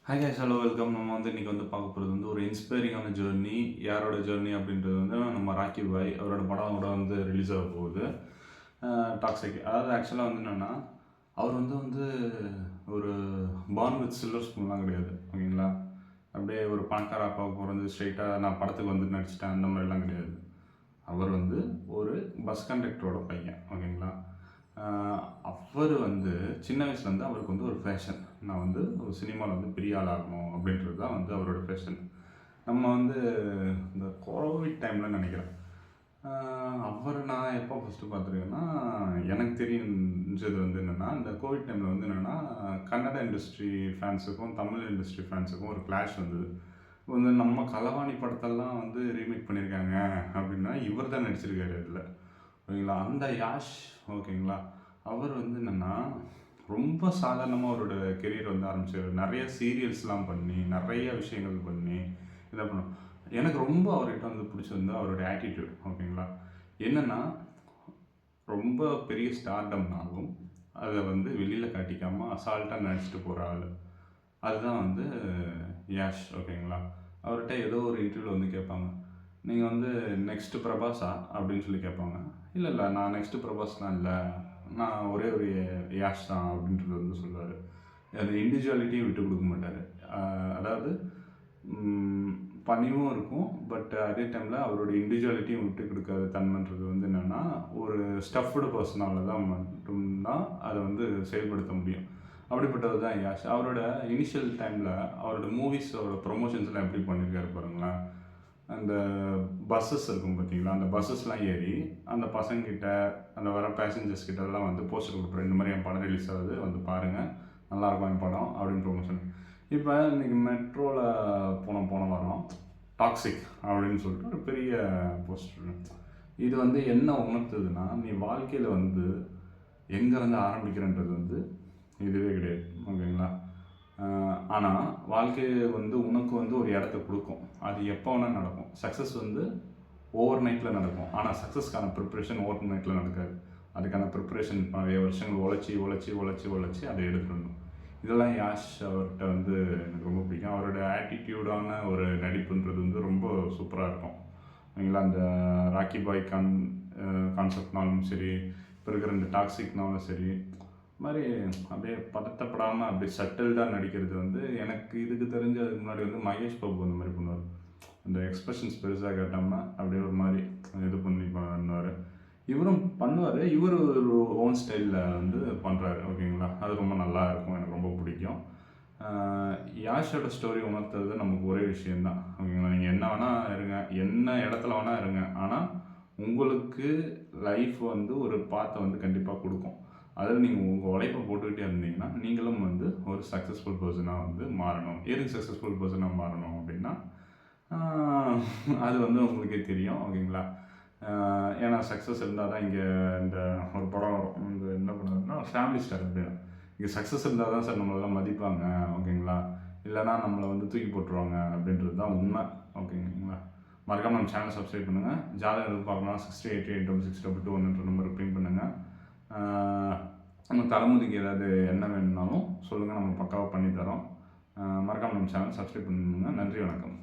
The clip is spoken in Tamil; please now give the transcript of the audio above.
Hi guys, hello, welcome. நம்ம இன்றைக்கி பார்க்க போகிறது ஒரு இன்ஸ்பைரிங்கான ஜேர்னி. யாரோட ஜேர்னி அப்படின்றது நம்ம ராக்கி பாய் அவரோட படம் கூட ரிலீஸ் ஆக போகுது. டாக்ஸிக். அதாவது ஆக்சுவலாக என்னென்னா, அவர் ஒரு பார்ன் வித் சில்வர் ஸ்பூன்லாம் கிடையாது, ஓகேங்களா. அப்படியே ஒரு பணக்கார அப்பாவுக்கு பிறந்து ஸ்ட்ரெயிட்டாக நான் படத்துக்கு நடிச்சிட்டேன் அந்த மாதிரிலாம் கிடையாது. அவர் ஒரு பஸ் கண்டக்டரோட பையன், ஓகேங்களா. அவர் சின்ன வயசுலேருந்து அவருக்கு ஒரு ஃபேஷன். நான் ஒரு சினிமாவில் பெரிய ஆள் ஆகணும் அப்படின்றது தான் அவரோட ஃபேஷன். நம்ம இந்த கோவிட் டைமில் நினைக்கிறேன். அவர் நான் எப்போ ஃபஸ்ட்டு பார்த்துருக்கேன்னா, எனக்கு தெரிஞ்சது என்னென்னா, இந்த கோவிட் டைமில் என்னென்னா, கன்னட இண்டஸ்ட்ரி ஃபேன்ஸுக்கும் தமிழ் இண்டஸ்ட்ரி ஃபேன்ஸுக்கும் ஒரு கிளாஷ் வந்தது. நம்ம களவாணி படத்தெல்லாம் ரீமேக் பண்ணியிருக்காங்க அப்படின்னா இவர் தான் நடிச்சிருக்காரு அதில், ஓகேங்களா. அந்த யாஷ், ஓகேங்களா, அவர் என்னென்னா ரொம்ப சாதாரணமாக அவரோட கெரியர் ஆரம்பிச்சார். நிறைய சீரியல்ஸ்லாம் பண்ணி நிறைய விஷயங்கள் பண்ணி இதை பண்ணும். எனக்கு ரொம்ப அவர்கிட்ட பிடிச்சிருந்தா அவரோட ஆட்டிடியூட், ஓகேங்களா. என்னென்னா, ரொம்ப பெரிய ஸ்டார்டம்னாலும் அதை வெளியில் காட்டிக்காமல் அசால்ட்டாக நடிச்சிட்டு போகிற ஆள். அதுதான் யாஷ், ஓகேங்களா. அவர்கிட்ட ஏதோ ஒரு இன்டர்வியூவில் கேட்பாங்க, நீங்கள் நெக்ஸ்ட்டு பிரபாஸா அப்படின்னு சொல்லி கேட்பாங்க. இல்லை நான் நெக்ஸ்ட்டு பிரபாஸ்லாம் இல்லை, நான் ஒரே ஒரு யாஷ் தான் அப்படின்றது சொல்லுவார். அந்த இண்டிவிஜுவாலிட்டியும் விட்டு கொடுக்க மாட்டார். அதாவது பணிவும் இருக்கும், பட் அதே டைமில் அவரோட இண்டிவிஜுவாலிட்டியும் விட்டு கொடுக்காத தன்மைன்றது என்னென்னா, ஒரு ஸ்டஃப்டு பர்சனால் தான் மட்டும்தான் அதை செயல்படுத்த முடியும். அப்படிப்பட்டது தான் யாஷ். அவரோட இனிஷியல் டைமில் அவரோட மூவிஸோட ப்ரொமோஷன்ஸ்லாம் எப்படி பண்ணியிருக்காரு பாருங்களேன். அந்த பஸ்ஸஸ் இருக்கும் பார்த்தீங்களா, அந்த பஸ்ஸஸ்லாம் ஏறி அந்த பசங்கிட்ட அந்த வர பேசஞ்சர்ஸ் கிட்டலாம் போஸ்டர் கொடுக்குறேன், இந்த மாதிரி என் படம் ரிலீஸ் ஆகுது, பாருங்கள், நல்லாயிருக்கும் என் படம் அப்படின்னு ப்ரொமோஷன். இப்போ இன்றைக்கி மெட்ரோவில் போன வாரம் டாக்ஸிக் அப்படின்னு சொல்லிட்டு ஒரு பெரிய போஸ்டர். இது என்ன உணர்த்துதுன்னா, நீ வாழ்க்கையில் எங்கேருந்து ஆரம்பிக்கிறன்றது இதுவே கிடையாது, ஓகேங்களா. ஆனால் வாழ்க்கை உனக்கு ஒரு இடத்த கொடுக்கும். அது எப்போ வேணால் நடக்கும். சக்ஸஸ் ஓவர் நைட்டில் நடக்கும். ஆனால் சக்ஸஸ்க்கான ப்ரிப்ரேஷன் ஓவர் நைட்டில் நடக்காது. அதுக்கான ப்ரிப்ரேஷன் நிறைய வருஷங்கள் உழைச்சி அதை எடுத்துடணும். இதெல்லாம் யாஷ் அவர்கிட்ட எனக்கு ரொம்ப பிடிக்கும். அவரோட ஆட்டிடியூடான ஒரு நடிப்புன்றது ரொம்ப சூப்பராக இருக்கும், ஓகேங்களா. அந்த ராக்கி பாய் கான்செப்ட்னாலும் சரி, இப்போ இருக்கிற இந்த டாக்ஸிக்னாலும் சரி, மாதிரி அப்படியே பதட்டப்படாமல் அப்படியே சட்டில்டாக நடிக்கிறது எனக்கு இதுக்கு தெரிஞ்ச அதுக்கு முன்னாடி மகேஷ் பாபு அந்த மாதிரி பண்ணுவார். அந்த எக்ஸ்பிரஷன்ஸ் பெருசாக காட்டாமல் அப்படியே ஒரு மாதிரி இது பண்ணி பண்ணுவார். இவரும் பண்ணுவார். இவர் ஒரு ஓன் ஸ்டைலில் பண்ணுறாரு, ஓகேங்களா. அது ரொம்ப நல்லா இருக்கும், எனக்கு ரொம்ப பிடிக்கும். யாஷோட ஸ்டோரி உணர்த்துறது நமக்கு ஒரே விஷயந்தான், ஓகேங்களா. நீங்கள் என்ன வேணால் இருங்க, என்ன இடத்துல வேணால் இருங்க, ஆனால் உங்களுக்கு லைஃப் ஒரு பாத்தை கண்டிப்பாக கொடுக்கும். அதில் நீங்கள் உங்கள் உழைப்பை போட்டுக்கிட்டே இருந்தீங்கன்னா நீங்களும் ஒரு சக்ஸஸ்ஃபுல் பர்சனாக மாறணும். எதுக்கு சக்ஸஸ்ஃபுல் பர்சனாக மாறணும் அப்படின்னா, அது உங்களுக்கே தெரியும், ஓகேங்களா. ஏன்னா சக்ஸஸ் இருந்தால் தான் இங்கே இந்த ஒரு படம் வரும், இந்த என்ன பண்ணுறதுன்னா ஃபேமிலி ஸ்டார். அப்படின்னா இங்கே சக்ஸஸ் இருந்தால் தான் சார் நம்மளெல்லாம் மதிப்பாங்க, ஓகேங்களா. இல்லைனா நம்மளை தூக்கி போட்டுருவாங்க அப்படின்றது தான் உண்மை, ஓகேங்களா. மறக்காமல் நம்ம சேனல் சப்ஸ்கிரைப் பண்ணுங்கள். ஜாதகம் எதிர்பார்க்கலாம் 68886622 நம்பருக்கு பின் பண்ணுங்கள். நம்ம தலைமுறைக்கு ஏதாவது என்ன வேணும்னாலும் சொல்லுங்கள், நம்ம பக்காவாக பண்ணித்தரோம். மறக்காமல் நம்ம சேனல் சப்ஸ்கிரைப் பண்ணுங்கள். நன்றி, வணக்கம்.